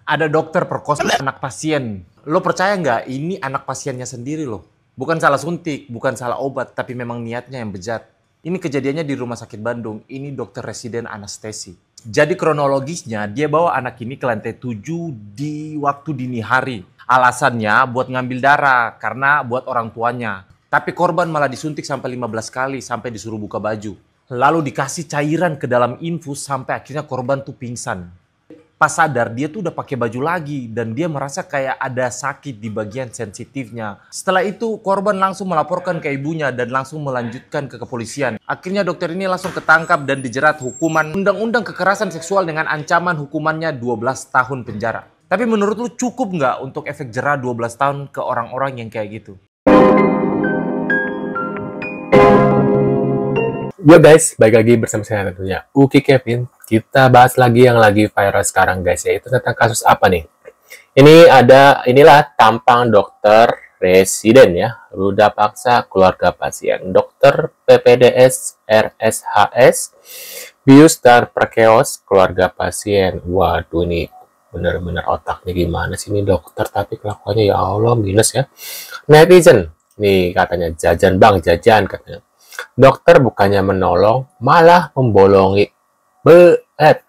Ada dokter perkosa anak pasien. Lo percaya nggak? Ini anak pasiennya sendiri loh. Bukan salah suntik, bukan salah obat, tapi memang niatnya yang bejat. Ini kejadiannya di Rumah Sakit Bandung. Ini dokter residen anestesi. Jadi kronologisnya, dia bawa anak ini ke lantai 7 di waktu dini hari. Alasannya buat ngambil darah, karena buat orang tuanya. Tapi korban malah disuntik sampai 15 kali, sampai disuruh buka baju. Lalu dikasih cairan ke dalam infus, sampai akhirnya korban tuh pingsan. Pas sadar, dia tuh udah pakai baju lagi dan dia merasa kayak ada sakit di bagian sensitifnya. Setelah itu, korban langsung melaporkan ke ibunya dan langsung melanjutkan ke kepolisian. Akhirnya dokter ini langsung ketangkap dan dijerat hukuman undang-undang kekerasan seksual dengan ancaman hukumannya 12 tahun penjara. Tapi menurut lu cukup nggak untuk efek jera 12 tahun ke orang-orang yang kayak gitu? Yo guys, balik lagi bersama saya tentunya Uki Kevin. Kita bahas lagi yang lagi viral sekarang guys, yaitu tentang kasus apa nih? Inilah tampang dokter residen ya, ruda paksa keluarga pasien. Dokter PPDS RSHS bius dan perkeos keluarga pasien. Waduh, ini bener-bener otaknya gimana sih ini dokter, tapi kelakuannya ya Allah minus ya. Netizen nih katanya jajan bang, jajan katanya. Dokter bukannya menolong, malah membolongi.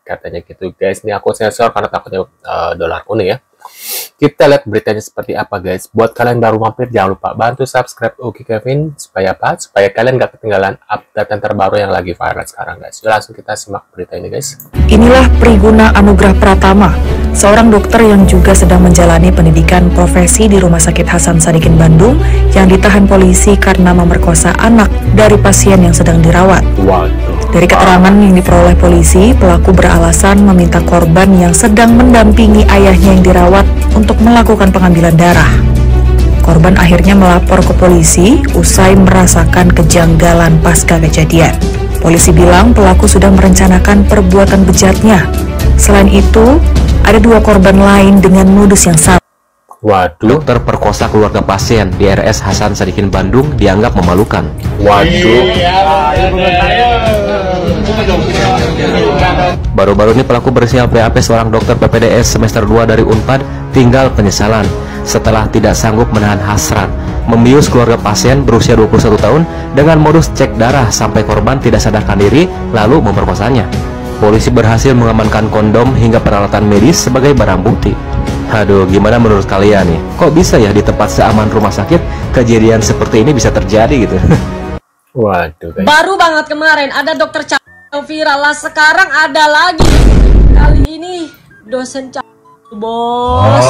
Katanya gitu guys. Ini aku sensor karena takutnya dolar kuning ya. Kita lihat beritanya seperti apa guys. Buat kalian baru mampir, jangan lupa bantu subscribe Uki Kevin. Supaya apa? Supaya kalian gak ketinggalan update yang terbaru yang lagi viral sekarang guys. Yuk langsung kita simak berita ini guys. Inilah Priguna Anugrah Pratama, seorang dokter yang juga sedang menjalani pendidikan profesi di Rumah Sakit Hasan Sadikin Bandung yang ditahan polisi karena memerkosa anak dari pasien yang sedang dirawat. Dari keterangan yang diperoleh polisi, pelaku beralasan meminta korban yang sedang mendampingi ayahnya yang dirawat untuk melakukan pengambilan darah. Korban akhirnya melapor ke polisi usai merasakan kejanggalan pasca kejadian. Polisi bilang pelaku sudah merencanakan perbuatan bejatnya. Selain itu, ada 2 korban lain dengan modus yang sama. Waduh. Dokter perkosa keluarga pasien di RS Hasan Sadikin Bandung dianggap memalukan. Waduh. Baru-baru ini pelaku berinisial BAP seorang dokter PPDS semester 2 dari Unpad tinggal penyesalan setelah tidak sanggup menahan hasrat membius keluarga pasien berusia 21 tahun dengan modus cek darah sampai korban tidak sadarkan diri lalu memperkosanya. Polisi berhasil mengamankan kondom hingga peralatan medis sebagai barang bukti. Aduh, gimana menurut kalian nih? Kok bisa ya di tempat seaman rumah sakit kejadian seperti ini bisa terjadi gitu? Waduh guys. Baru banget kemarin ada dokter viral lah, sekarang ada lagi. Kali ini dosen bos.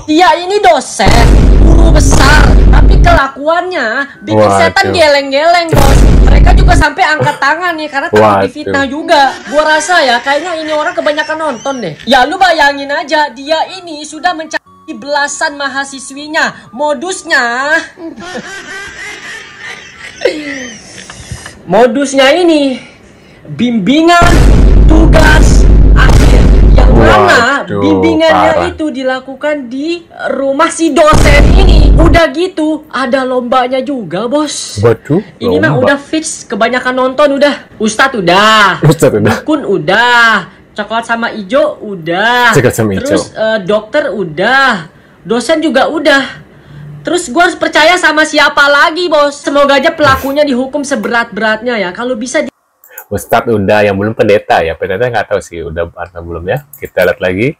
Dia ini dosen, guru besar, tapi kelakuannya bikin setan geleng-geleng bos. Mereka juga sampai angkat tangan nih karena takut difitnah juga. Gua rasa ya kayaknya ini orang kebanyakan nonton deh. Ya lu bayangin aja, dia ini sudah mencari belasan mahasiswinya. Modusnya ini bimbingan tugas akhir, yang mana bimbingannya itu dilakukan di rumah si dosen ini. Udah gitu ada lombanya juga bos. Waduh, ini mah udah fix, kebanyakan nonton udah. Ustadz udah, dukun udah, coklat sama ijo udah, terus dokter udah, dosen juga udah. Terus gue harus percaya sama siapa lagi bos? Semoga aja pelakunya dihukum seberat-beratnya ya. Kalau bisa Ustadz udah, yang belum pendeta ya. Pendeta nggak tahu sih udah atau belum ya. Kita lihat lagi.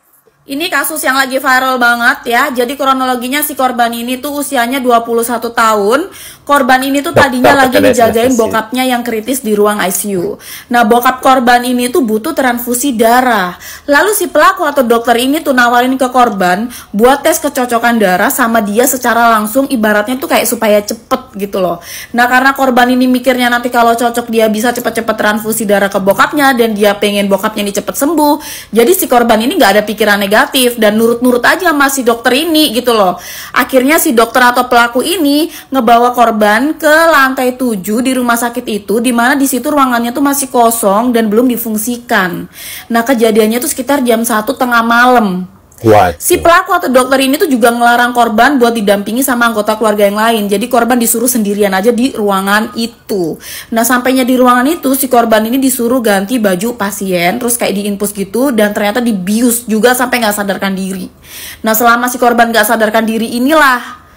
Ini kasus yang lagi viral banget ya. Jadi kronologinya si korban ini tuh usianya 21 tahun. Korban ini tuh tadinya lagi dijagain bokapnya yang kritis di ruang ICU. Nah, bokap korban ini tuh butuh transfusi darah. Lalu si pelaku atau dokter ini tuh nawarin ke korban buat tes kecocokan darah sama dia secara langsung, ibaratnya tuh kayak supaya cepet gitu loh. Nah, karena korban ini mikirnya nanti kalau cocok dia bisa cepet-cepet transfusi darah ke bokapnya dan dia pengen bokapnya ini cepet sembuh. Jadi si korban ini nggak ada pikiran negatif dan nurut-nurut aja sama si dokter ini gitu loh. Akhirnya si dokter atau pelaku ini ngebawa korban ke lantai 7 di rumah sakit itu, dimana di situ ruangannya tuh masih kosong dan belum difungsikan. Nah, kejadiannya tuh sekitar jam 1 tengah malam. Waduh. Si pelaku atau dokter ini tuh juga ngelarang korban buat didampingi sama anggota keluarga yang lain. Jadi korban disuruh sendirian aja di ruangan itu. Nah, sampainya di ruangan itu, si korban ini disuruh ganti baju pasien, terus kayak diinfus gitu, dan ternyata dibius juga sampai nggak sadarkan diri. Nah, selama si korban nggak sadarkan diri inilah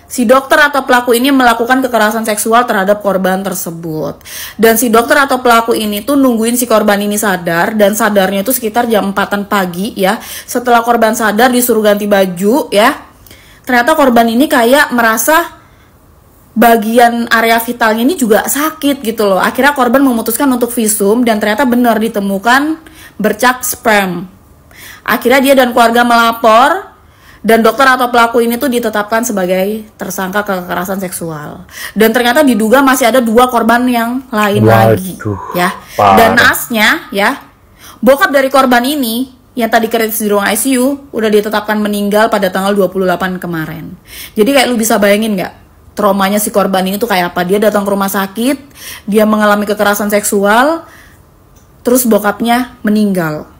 si dokter atau pelaku ini melakukan kekerasan seksual terhadap korban tersebut. Dan si dokter atau pelaku ini tuh nungguin si korban ini sadar, dan sadarnya itu sekitar jam 4-an pagi ya. Setelah korban sadar disuruh ganti baju ya. Ternyata korban ini kayak merasa bagian area vitalnya ini juga sakit gitu loh. Akhirnya korban memutuskan untuk visum dan ternyata benar ditemukan bercak sperm. Akhirnya dia dan keluarga melapor. Dan dokter atau pelaku ini tuh ditetapkan sebagai tersangka kekerasan seksual. Dan ternyata diduga masih ada 2 korban yang lain lagi, ya. Parah. Dan naasnya, ya, bokap dari korban ini yang tadi kritis di ruang ICU udah ditetapkan meninggal pada tanggal 28 kemarin. Jadi kayak lu bisa bayangin nggak? Traumanya si korban ini tuh kayak apa? Dia datang ke rumah sakit, dia mengalami kekerasan seksual, terus bokapnya meninggal.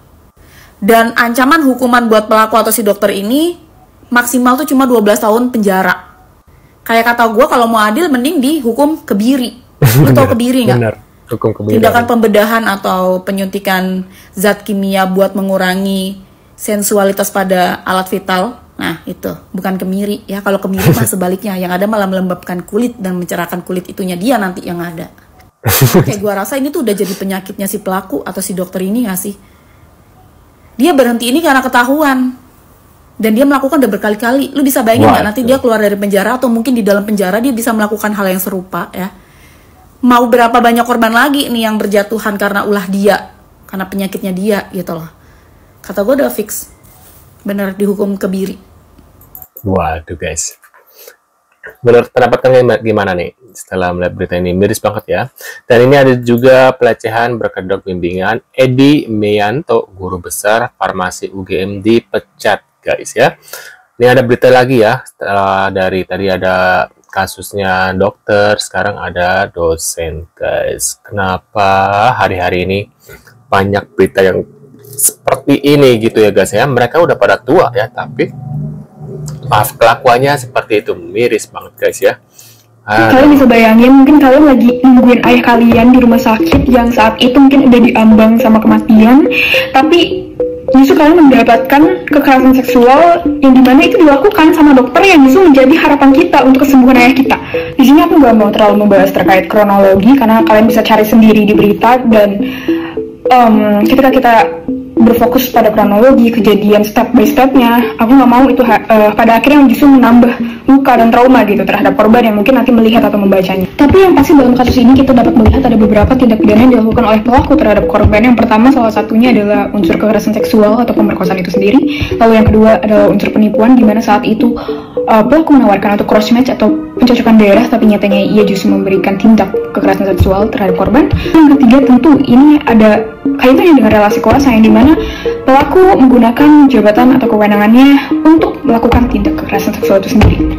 Dan ancaman hukuman buat pelaku atau si dokter ini maksimal tuh cuma 12 tahun penjara. Kayak kata gue, kalau mau adil mending dihukum kebiri. Lu tau kebiri nggak? Bener, hukum kebiri. Tindakan pembedahan atau penyuntikan zat kimia buat mengurangi sensualitas pada alat vital. Nah itu, bukan kemiri ya. Kalau kemiri mah sebaliknya, yang ada malah melembabkan kulit dan mencerahkan kulit itunya dia nanti yang ada. Kayak gue rasa ini tuh udah jadi penyakitnya si pelaku atau si dokter ini nggak sih? Dia berhenti ini karena ketahuan. Dan dia melakukan udah berkali-kali. Lu bisa bayangin nggak nanti dia keluar dari penjara atau mungkin di dalam penjara dia bisa melakukan hal yang serupa ya. Mau berapa banyak korban lagi nih yang berjatuhan karena ulah dia, karena penyakitnya dia gitu loh. Kata gue udah fix. Bener dihukum kebiri. Waduh guys. Menurut pendapat kalian gimana nih setelah melihat berita ini? Miris banget ya. Dan ini ada juga pelecehan berkedok bimbingan. Edi Meyanto, guru besar farmasi UGM dipecat guys ya. Ini ada berita lagi ya. Setelah dari tadi ada kasusnya dokter, sekarang ada dosen guys. Kenapa hari-hari ini banyak berita yang seperti ini gitu ya guys ya. Mereka udah pada tua ya, tapi maaf kelakuannya seperti itu. Miris banget guys ya. Kalian bisa bayangin, mungkin kalian lagi nungguin ayah kalian di rumah sakit yang saat itu mungkin udah diambang sama kematian, tapi justru kalian mendapatkan kekerasan seksual yang dimana itu dilakukan sama dokter yang justru menjadi harapan kita untuk kesembuhan ayah kita. Di sini aku nggak mau terlalu membahas terkait kronologi karena kalian bisa cari sendiri di berita, dan ketika kita berfokus pada kronologi kejadian step by stepnya, aku nggak mau itu pada akhirnya justru menambah luka dan trauma gitu terhadap korban yang mungkin nanti melihat atau membacanya. Tapi yang pasti dalam kasus ini kita dapat melihat ada beberapa tindak pidana yang dilakukan oleh pelaku terhadap korban. Yang pertama salah satunya adalah unsur kekerasan seksual atau pemerkosaan itu sendiri. Lalu yang kedua adalah unsur penipuan, di mana saat itu pelaku menawarkan untuk cross match atau pencocokan daerah, tapi nyatanya ia justru memberikan tindak kekerasan seksual terhadap korban. Yang ketiga tentu ini ada kaitannya dengan relasi kuasa yang dimana pelaku menggunakan jabatan atau kewenangannya untuk melakukan tindak kekerasan seksual itu sendiri.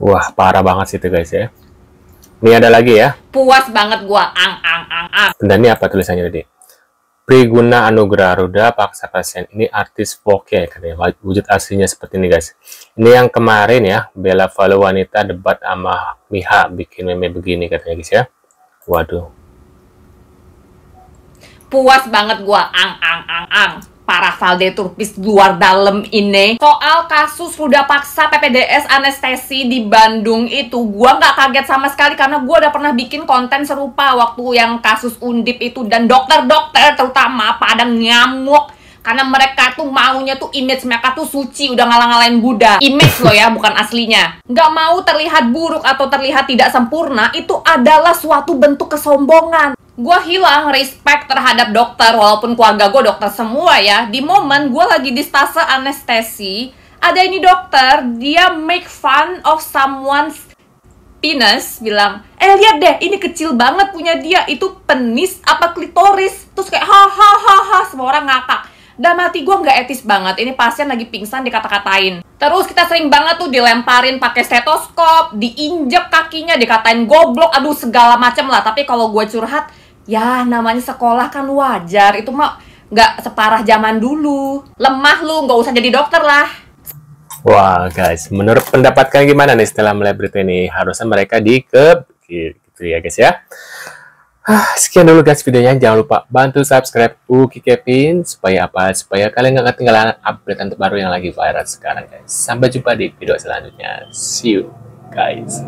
Wah, parah banget sih itu guys ya. Ini ada lagi ya. Puas banget gua, Dan ini apa tulisannya tadi? Priguna Anugrah Ruda paksa pasien. Ini artis Vogue katanya. Wujud aslinya seperti ini guys. Ini yang kemarin ya, Bella Valo wanita debat sama Miha bikin meme begini katanya guys ya. Waduh. puas banget gua para Valde Turpis luar dalam ini. Soal kasus ruda paksa PPDS anestesi di Bandung itu, gua nggak kaget sama sekali karena gua udah pernah bikin konten serupa waktu yang kasus Undip itu, dan dokter-dokter terutama pada ngamuk karena mereka tuh maunya tuh image mereka tuh suci, udah ngalang-ngalain Buddha. Image loh ya, bukan aslinya. Nggak mau terlihat buruk atau terlihat tidak sempurna, itu adalah suatu bentuk kesombongan. Gue hilang respect terhadap dokter, walaupun keluarga gue dokter semua ya. Di momen gue lagi di stase anestesi, ada ini dokter, dia make fun of someone's penis, bilang, lihat deh, ini kecil banget punya dia, itu penis apa klitoris? Terus kayak hahaha, semua orang ngakak. Dan mati gue nggak etis banget, ini pasien lagi pingsan dikata-katain. Terus kita sering banget tuh dilemparin pakai stetoskop, diinjek kakinya, dikatain goblok, aduh segala macem lah. Tapi kalau gue curhat, ya namanya sekolah kan wajar, itu mah nggak separah zaman dulu. Lemah lu, nggak usah jadi dokter lah. Wah guys, menurut pendapat kalian gimana nih setelah melihat berita ini? Harusnya mereka dikep gitu ya guys ya. Sekian dulu guys videonya. Jangan lupa bantu subscribe Uki Kevin supaya apa? Supaya kalian nggak ketinggalan update terbaru yang lagi viral sekarang guys. Sampai jumpa di video selanjutnya. See you guys.